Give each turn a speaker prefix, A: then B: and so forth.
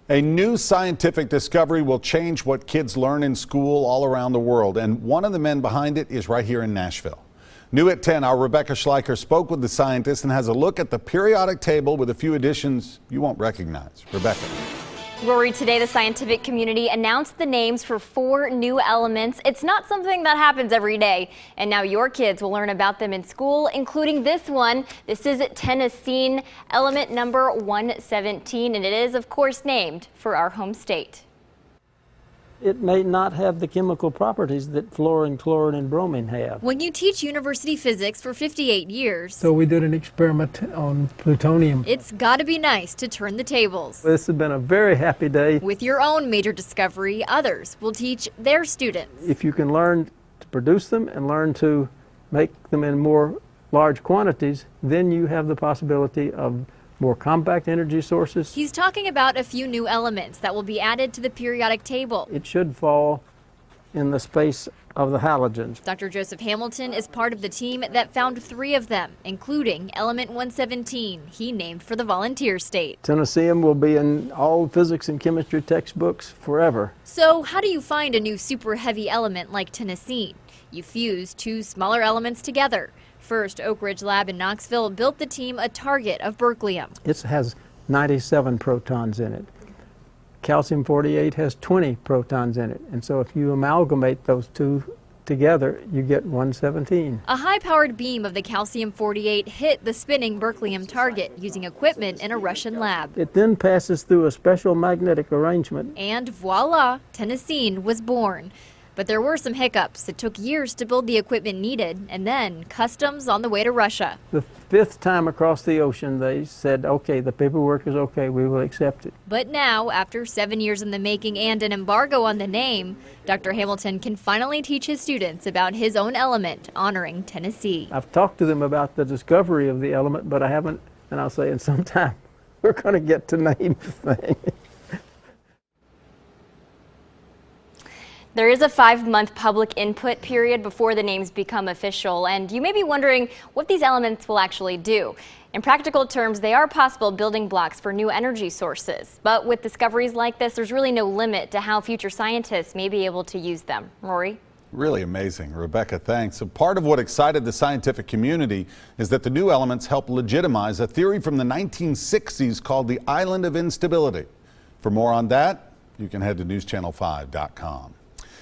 A: A new scientific discovery will change what kids learn in school all around the world, and one of the men behind it is right here in Nashville. New at 10, our Rebecca Schleicher spoke with the scientist and has a look at the periodic table with a few additions you won't recognize. Rebecca.
B: Rory, today the scientific community announced the names for 4 new elements. It's not something that happens every day, and now your kids will learn about them in school, including this one. This is tennessine, element number 117, and it is, of course, named for our home state.
C: It may not have the chemical properties that fluorine, chlorine, and bromine have.
B: When you teach university physics for 58 years,
D: so we did an experiment on plutonium.
B: It's got to be nice to turn the tables.
C: This has been a very happy day.
B: With your own major discovery, others will teach their students.
C: If you can learn to produce them and learn to make them in more large quantities, then you have the possibility of more compact energy sources.
B: He's talking about a few new elements that will be added to the periodic table.
C: It should fall in the space of the halogens.
B: Dr. Joseph Hamilton is part of the team that found 3 of them, including element 117, he named for the volunteer state.
C: Tennesseeum will be in all physics and chemistry textbooks forever.
B: So how do you find a new super heavy element like tennessine? You fuse 2 smaller elements together. First, Oak Ridge Lab in Knoxville built the team a target of berkelium.
C: It has 97 protons in it. Calcium-48 has 20 protons in it. And so if you amalgamate those 2 together, you get 117.
B: A high-powered beam of the calcium-48 hit the spinning berkelium target using equipment in a Russian lab.
C: It then passes through a special magnetic arrangement.
B: And voila, tennessine was born. But there were some hiccups. It took years to build the equipment needed, and then customs on the way to Russia.
C: The 5th time across the ocean, they said, okay, the paperwork is okay, we will accept it.
B: But now, after 7 years in the making and an embargo on the name, Dr. Hamilton can finally teach his students about his own element, honoring Tennessee.
C: I've talked to them about the discovery of the element, but I haven't, and I'll say in some time, we're going to get to name the thing.
B: There is a 5-month public input period before the names become official, and you may be wondering what these elements will actually do. In practical terms, they are possible building blocks for new energy sources. But with discoveries like this, there's really no limit to how future scientists may be able to use them. Rory?
A: Really amazing. Rebecca, thanks. So part of what excited the scientific community is that the new elements help legitimize a theory from the 1960s called the island of instability. For more on that, you can head to newschannel5.com.